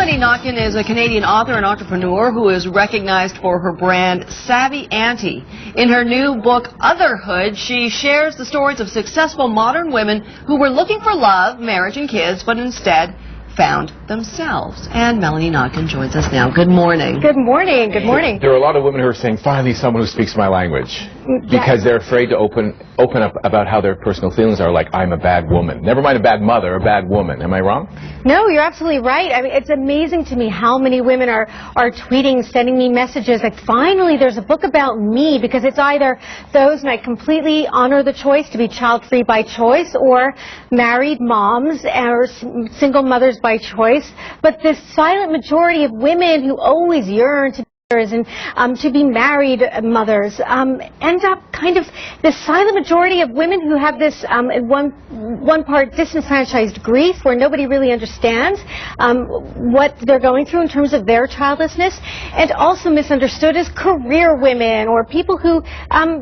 Melanie Notkin is a Canadian author and entrepreneur who is recognized for her brand Savvy Auntie. In her new book, Otherhood, she shares the stories of successful modern women who were looking for love, marriage, and kids, but instead found themselves. And Melanie Notkin joins us now. Good morning. Good morning. Good morning. There are a lot of women who are saying, finally, someone who speaks my language. Because they're afraid to open up about how their personal feelings are, like, I'm a bad woman. Never mind a bad mother, a bad woman. Am I wrong? No, you're absolutely right. I mean, it's amazing to me how many women are tweeting, sending me messages like, finally, there's a book about me, because it's either those, and I completely honor the choice to be child-free by choice, or married moms or single mothers by choice. But this silent majority of women who always yearn to and to be married mothers end up kind of this silent majority of women who have this in one part disenfranchised grief, where nobody really understands what they're going through in terms of their childlessness, and also misunderstood as career women or people who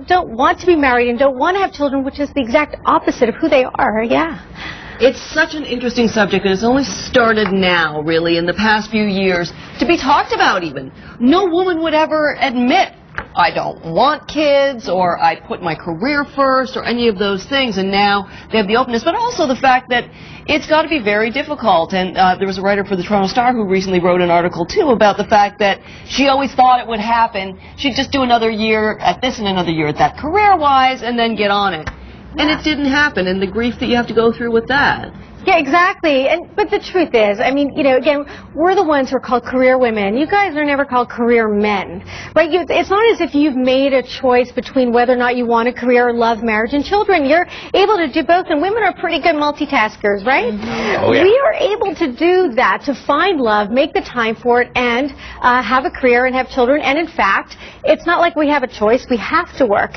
don't want to be married and don't want to have children, which is the exact opposite of who they are. Yeah. It's such an interesting subject, and it's only started now, really, in the past few years, to be talked about even. No woman would ever admit, I don't want kids, or I put my career first, or any of those things, and now they have the openness. But also the fact that it's got to be very difficult, and there was a writer for the Toronto Star who recently wrote an article, too, about the fact that she always thought it would happen. She'd just do another year at this and another year at that career-wise, and then get on it. And it didn't happen, and the grief that you have to go through with that. Yeah, exactly. But the truth is, I mean, again, we're the ones who are called career women. You guys are never called career men, right? It's not as if you've made a choice between whether or not you want a career or love, marriage, and children. You're able to do both, and women are pretty good multitaskers, right? Oh, yeah. We are able to do that, to find love, make the time for it, and have a career and have children. And in fact, it's not like we have a choice. We have to work.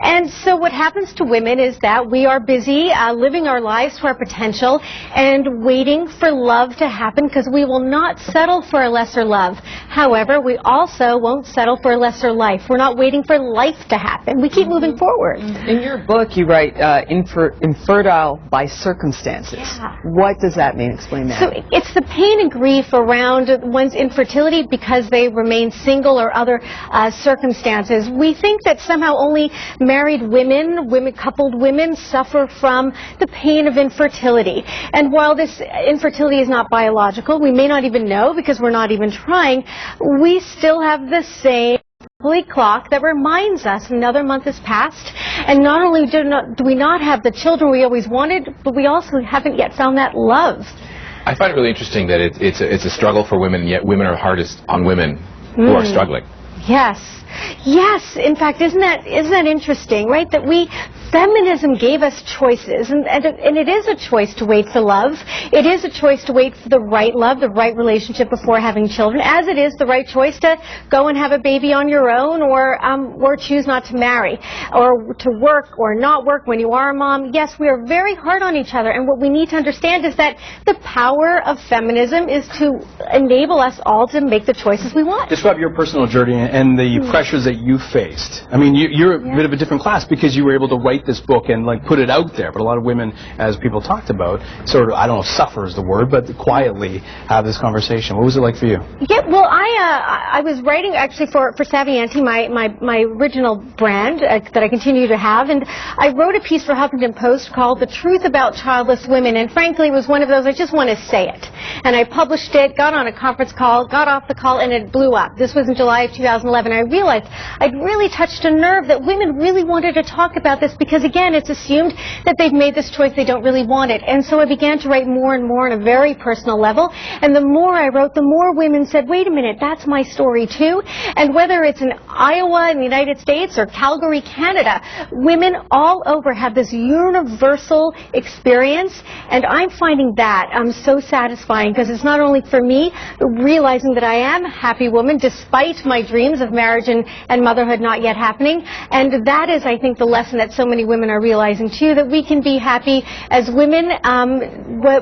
And so what happens to women is that we are busy living our lives to our potential and waiting for love to happen, because we will not settle for a lesser love. However, we also won't settle for a lesser life. We're not waiting for life to happen. We keep moving forward. In your book, you write infertile by circumstances. Yeah. What does that mean? Explain that. So it's the pain and grief around one's infertility because they remain single or other circumstances. We think that somehow only married women, coupled women, suffer from the pain of infertility. And while this infertility is not biological, we may not even know because we're not even trying, we still have the same clock that reminds us another month has passed, and not only do we not have the children we always wanted, but we also haven't yet found that love. I find it really interesting that it's a struggle for women, yet women are hardest on women who are struggling. Yes. Yes, in fact, isn't that interesting, right? That feminism gave us choices, and it is a choice to wait for love. It is a choice to wait for the right love, the right relationship before having children, as it is the right choice to go and have a baby on your own, or choose not to marry, or to work or not work when you are a mom. Yes, we are very hard on each other, and what we need to understand is that the power of feminism is to enable us all to make the choices we want. Describe your personal journey and the pressures that you faced. I mean, you're a bit of a different class because you were able to write this book and put it out there. But a lot of women, as people talked about, sort of, I don't know if suffer is the word, but quietly have this conversation. What was it like for you? Yeah, well, I was writing actually for Savvy Auntie, my original brand that I continue to have, and I wrote a piece for Huffington Post called "The Truth About Childless Women," and frankly, it was one of those I just want to say it. And I published it, got on a conference call, got off the call, and it blew up. This was in July of 2011. I realized I'd really touched a nerve, that women really wanted to talk about this, because again, it's assumed that they've made this choice, they don't really want it. And so I began to write more and more on a very personal level, and the more I wrote, the more women said, wait a minute, that's my story too. And whether it's in Iowa in the United States or Calgary, Canada, women all over have this universal experience, and I'm finding that so satisfying, because it's not only for me realizing that I am a happy woman despite my dreams of marriage and motherhood not yet happening, and that is, I think, the lesson that so many women are realizing too, that we can be happy as women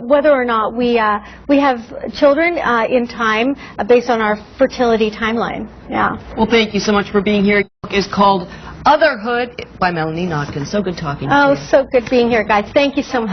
whether or not we have children in time based on our fertility timeline. Yeah. Well, thank you so much for being here. The book is called Otherhood by Melanie Notkin. So good talking to you. Oh, so good being here, guys. Thank you so much.